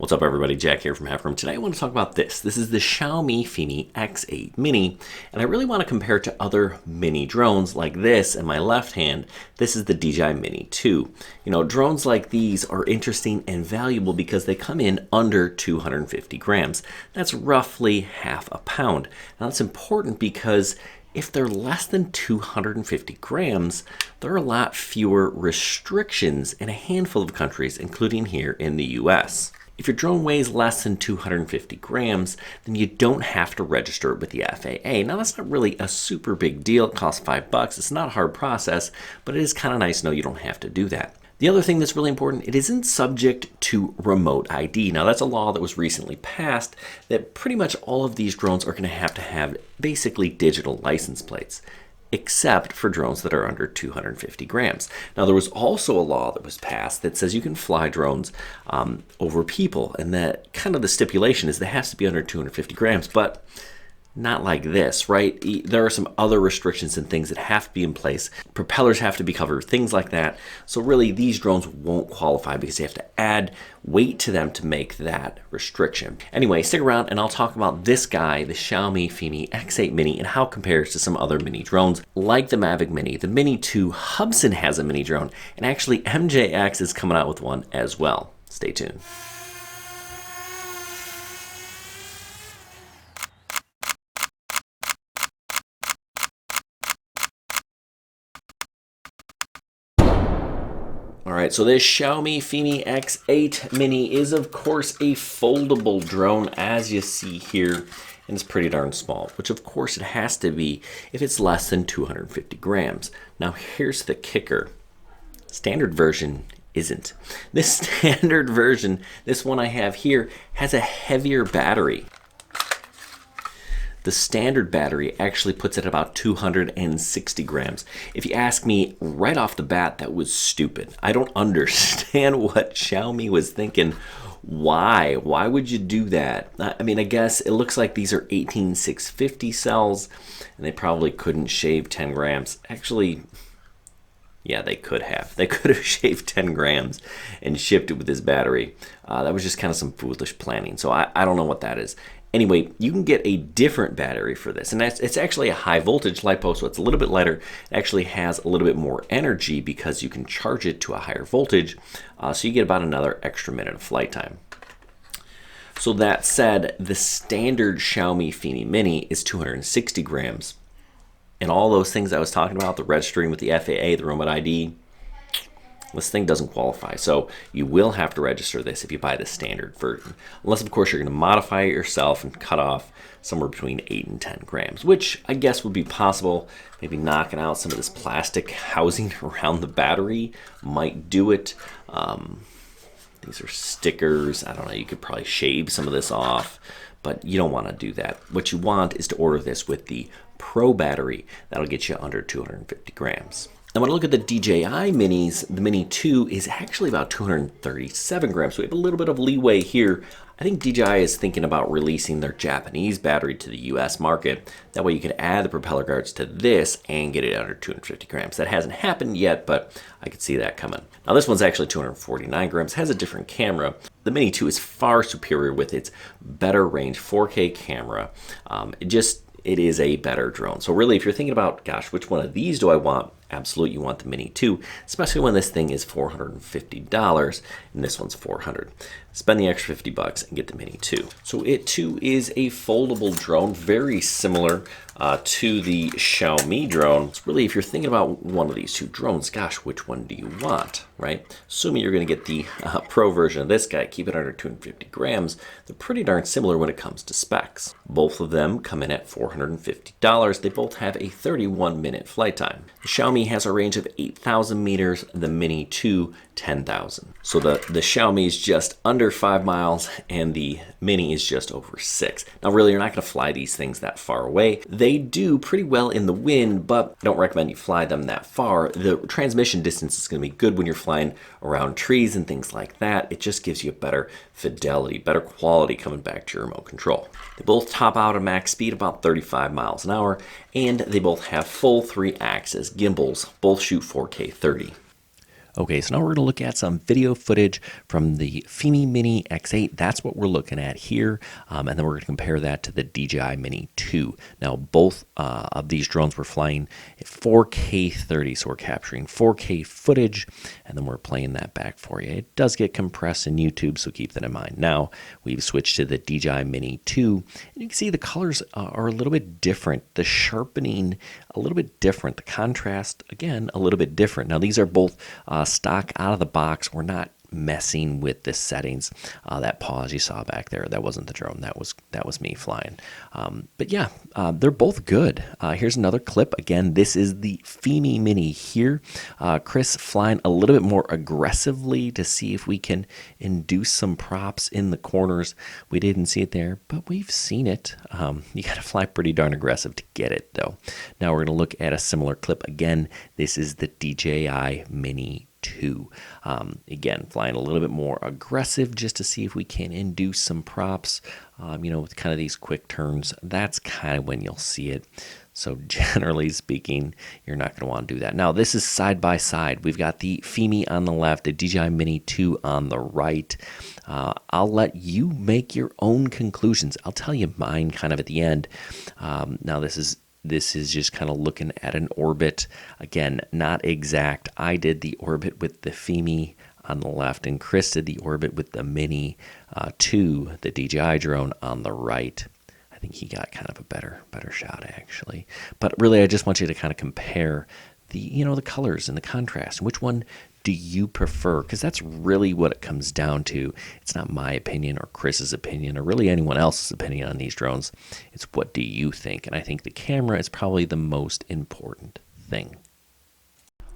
What's up everybody, Jack here from Halfroom. Today I want to talk about this. This is the Xiaomi Fimi X8 Mini, and I really want to compare it to other mini drones like this in my left hand. This is the DJI Mini 2. You know, drones like these are interesting and valuable because they come in under 250 grams. That's roughly half a pound. Now that's important because if they're less than 250 grams, there are a lot fewer restrictions in a handful of countries, including here in the US. If your drone weighs less than 250 grams, then you don't have to register it with the FAA. Now that's not really a super big deal. It costs $5. It's not a hard process, but it is kind of nice to know you don't have to do that. The other thing that's really important, it isn't subject to remote ID. Now that's a law that was recently passed that pretty much all of these drones are going to have basically digital license plates, except for drones that are under 250 grams. Now there was also a law that was passed that says you can fly drones over people, and that kind of the stipulation is they have to be under 250 grams, but not like this, right? There are some other restrictions and things that have to be in place. Propellers have to be covered, things like that. So really these drones won't qualify because you have to add weight to them to make that restriction. Anyway, stick around and I'll talk about this guy, the Xiaomi Fimi X8 Mini, and how it compares to some other mini drones like the Mavic Mini. The Mini 2, Hubsan has a mini drone, and actually MJX is coming out with one as well. Stay tuned. Alright, so this Xiaomi Fimi X8 Mini is of course a foldable drone, as you see here, and it's pretty darn small, which of course it has to be if it's less than 250 grams. Now here's the kicker. Standard version isn't. This standard version, this one I have here, has a heavier battery. The standard battery actually puts it at about 260 grams. If you ask me right off the bat, that was stupid. I don't understand what Xiaomi was thinking. Why? Why would you do that? I mean, I guess it looks like these are 18650 cells, and they probably couldn't shave 10 grams. Actually, yeah, they could have. They could have shaved 10 grams and shipped it with this battery. That was just kind of some foolish planning. So I don't know what that is. Anyway, you can get a different battery for this, and it's actually a high voltage LiPo, so it's a little bit lighter. It actually has a little bit more energy because you can charge it to a higher voltage, so you get about another extra minute of flight time. So that said, the standard Xiaomi Fimi Mini is 260 grams, and all those things I was talking about, the registering with the FAA, the remote ID, this thing doesn't qualify. So you will have to register this if you buy the standard version. Unless, of course, you're going to modify it yourself and cut off somewhere between 8 and 10 grams, which I guess would be possible. Maybe knocking out some of this plastic housing around the battery might do it. These are stickers. I don't know. You could probably shave some of this off, but you don't want to do that. What you want is to order this with the Pro battery. That'll get you under 250 grams. And when I look at the DJI Minis, the Mini 2 is actually about 237 grams. So we have a little bit of leeway here. I think DJI is thinking about releasing their Japanese battery to the US market. That way you could add the propeller guards to this and get it under 250 grams. That hasn't happened yet, but I could see that coming. Now this one's actually 249 grams, has a different camera. The Mini 2 is far superior with its better range 4K camera. It is a better drone. So really, if you're thinking about, gosh, which one of these do I want? Absolutely, you want the Mini 2, especially when this thing is $450 and this one's $400. Spend the extra $50 and get the Mini 2. So it too is a foldable drone, very similar to the Xiaomi drone. It's really, if you're thinking about one of these two drones, gosh, which one do you want, right? Assuming you're going to get the Pro version of this guy, keep it under 250 grams, they're pretty darn similar when it comes to specs. Both of them come in at $450. They both have a 31-minute flight time. The Xiaomi has a range of 8,000 meters, the Mini 2, 10,000. So the Xiaomi is just under 5 miles and the Mini is just over 6. Now really, you're not going to fly these things that far away. They do pretty well in the wind, but I don't recommend you fly them that far. The transmission distance is going to be good when you're flying around trees and things like that. It just gives you a better fidelity, better quality coming back to your remote control. They both top out at max speed about 35 miles an hour, and they both have full 3-axis gimbals. Both shoot 4K 30. Okay, so now we're going to look at some video footage from the Fimi Mini X8. That's what we're looking at here. And then we're going to compare that to the DJI Mini 2. Now, both of these drones were flying at 4K 30, so we're capturing 4K footage, and then we're playing that back for you. It does get compressed in YouTube, so keep that in mind. Now, we've switched to the DJI Mini 2, and you can see the colors are a little bit different. The sharpening, a little bit different. The contrast, again, a little bit different. Now, these are both stock out of the box. We're not messing with the settings. That pause you saw back there, that wasn't the drone. That was me flying. But yeah, they're both good. Here's another clip. Again, this is the Fimi Mini here. Chris flying a little bit more aggressively to see if we can induce some props in the corners. We didn't see it there, but we've seen it. You got to fly pretty darn aggressive to get it, though. Now we're going to look at a similar clip. Again, this is the DJI Mini 2. Again, flying a little bit more aggressive just to see if we can induce some props, with kind of these quick turns. That's kind of when you'll see it. So generally speaking, you're not going to want to do that. Now, this is side by side. We've got the Fimi on the left, the DJI Mini 2 on the right. I'll let you make your own conclusions. I'll tell you mine kind of at the end. Now, this is just kind of looking at an orbit. Again, not exact. I did the orbit with the Fimi on the left, and Chris did the orbit with the Mini 2, the DJI drone, on the right. I think he got kind of a better shot, actually. But really, I just want you to kind of compare the colors and the contrast. Which one do you prefer? Because that's really what it comes down to. It's not my opinion or Chris's opinion or really anyone else's opinion on these drones. It's what do you think? And I think the camera is probably the most important thing.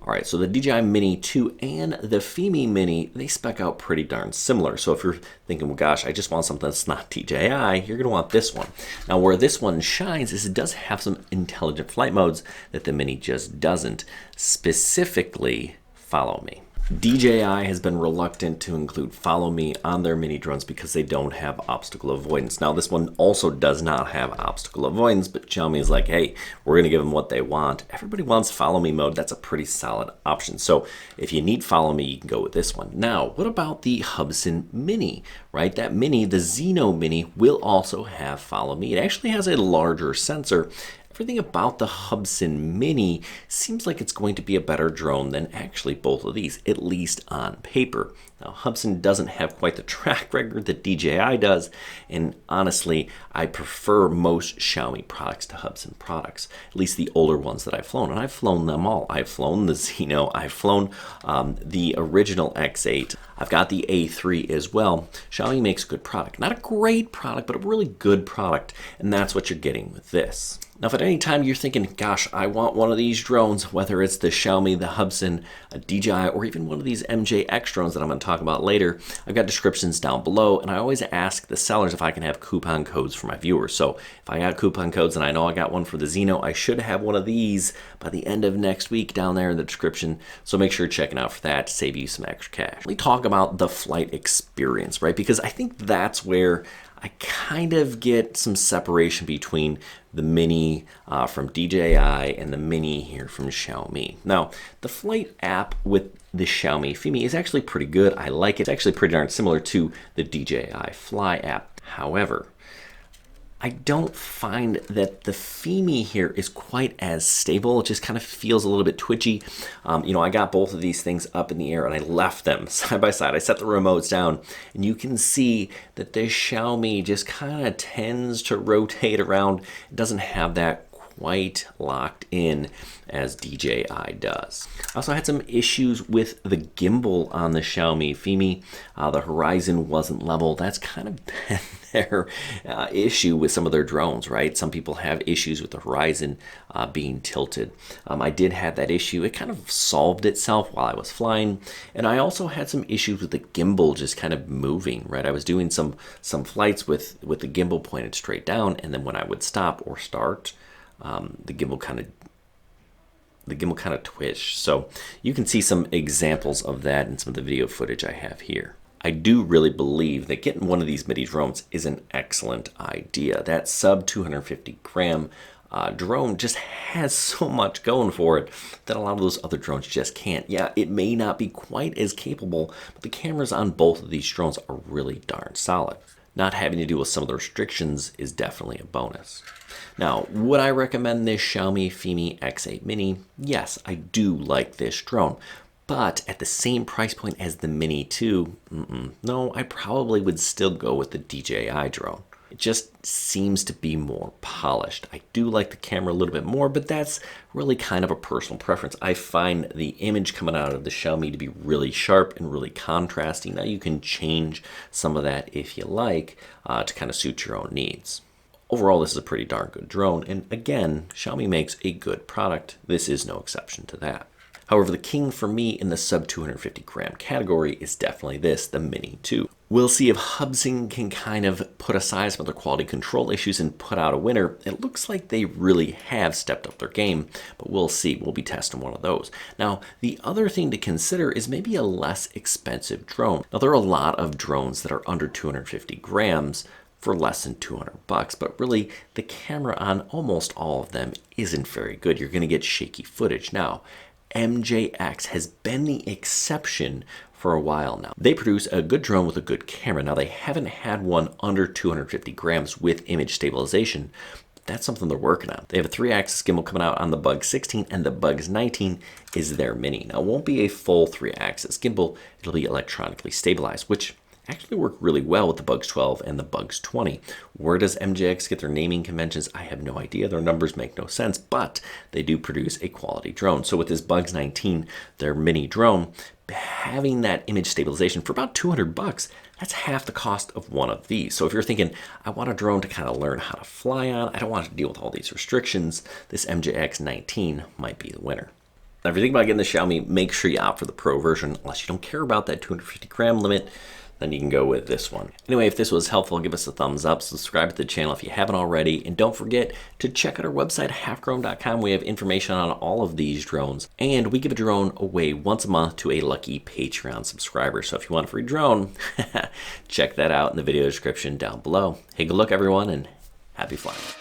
All right, so the DJI Mini 2 and the Fimi Mini, they spec out pretty darn similar. So if you're thinking, well, gosh, I just want something that's not DJI, you're going to want this one. Now, where this one shines is it does have some intelligent flight modes that the Mini just doesn't. Specifically, follow me. DJI has been reluctant to include Follow Me on their mini drones because they don't have obstacle avoidance. Now, this one also does not have obstacle avoidance, but Xiaomi is like, hey, we're going to give them what they want. Everybody wants Follow Me mode. That's a pretty solid option. So if you need Follow Me, you can go with this one. Now, what about the Hubsan Mini, right? That Mini, the Zino Mini, will also have Follow Me. It actually has a larger sensor. Everything about the Hubsan Mini seems like it's going to be a better drone than actually both of these, at least on paper. Now, Hubsan doesn't have quite the track record that DJI does, and honestly, I prefer most Xiaomi products to Hubsan products, at least the older ones that I've flown, and I've flown them all. I've flown the Zino, I've flown the original X8, I've got the A3 as well. Xiaomi makes a good product. Not a great product, but a really good product, and that's what you're getting with this. Now, if at any time you're thinking, gosh, I want one of these drones, whether it's the Xiaomi, the Hubsan, a DJI, or even one of these MJX drones that I'm going to talk about later, I've got descriptions down below, and I always ask the sellers if I can have coupon codes for my viewers. So if I got coupon codes and I know I got one for the Zino, I should have one of these by the end of next week down there in the description. So make sure you're checking out for that to save you some extra cash. We talk about the flight experience, right? Because I think that's where I kind of get some separation between the Mini from DJI and the Mini here from Xiaomi. Now, the flight app with the Xiaomi Fimi is actually pretty good. I like it. It's actually pretty darn similar to the DJI Fly app. However, I don't find that the Fimi here is quite as stable. It just kind of feels a little bit twitchy. I got both of these things up in the air and I left them side by side. I set the remotes down and you can see that the Xiaomi just kind of tends to rotate around. It doesn't have that quite locked in as DJI does. I also had some issues with the gimbal on the Xiaomi Fimi. The horizon wasn't level. That's kind of been their issue with some of their drones, right? Some people have issues with the horizon being tilted. I did have that issue. It kind of solved itself while I was flying. And I also had some issues with the gimbal just kind of moving, right? I was doing some flights with the gimbal pointed straight down, and then when I would stop or start, the gimbal kind of twitched. So you can see some examples of that in some of the video footage I have here. I do really believe that getting one of these mini drones is an excellent idea. That sub 250 gram drone just has so much going for it that a lot of those other drones just can't. Yeah, it may not be quite as capable, but the cameras on both of these drones are really darn solid. Not having to deal with some of the restrictions is definitely a bonus. Now, would I recommend this Xiaomi Fimi X8 Mini? Yes, I do like this drone. But at the same price point as the Mini 2, no, I probably would still go with the DJI drone. It just seems to be more polished. I do like the camera a little bit more, but that's really kind of a personal preference. I find the image coming out of the Xiaomi to be really sharp and really contrasting. Now you can change some of that if you like to kind of suit your own needs. Overall, this is a pretty darn good drone, and again, Xiaomi makes a good product. This is no exception to that. However, the king for me in the sub 250 gram category is definitely this, the Mini 2. We'll see if Hubsan can kind of put aside some of their quality control issues and put out a winner. It looks like they really have stepped up their game, but we'll see. We'll be testing one of those. Now, the other thing to consider is maybe a less expensive drone. Now, there are a lot of drones that are under 250 grams for less than 200 bucks, but really the camera on almost all of them isn't very good. You're going to get shaky footage. Now, MJX has been the exception for a while now. They produce a good drone with a good camera. Now, they haven't had one under 250 grams with image stabilization. That's something they're working on. They have a 3-axis gimbal coming out on the Bug 16, and the Bug 19 is their Mini. Now, it won't be a full 3-axis gimbal. It'll be electronically stabilized, which actually work really well with the Bugs 12 and the Bugs 20. Where does MJX get their naming conventions? I have no idea. Their numbers make no sense, but they do produce a quality drone. So with this Bugs 19, their mini drone, having that image stabilization for about 200 bucks, that's half the cost of one of these. So if you're thinking, I want a drone to kind of learn how to fly on, I don't want to deal with all these restrictions, this MJX 19 might be the winner. Now, if you're thinking about getting the Xiaomi, make sure you opt for the Pro version, unless you don't care about that 250 gram limit. Then you can go with this one. Anyway, if this was helpful, give us a thumbs up, subscribe to the channel if you haven't already, and don't forget to check out our website, halfgrown.com. We have information on all of these drones, and we give a drone away once a month to a lucky Patreon subscriber. So if you want a free drone, check that out in the video description down below. Hey, good luck everyone, and happy flying.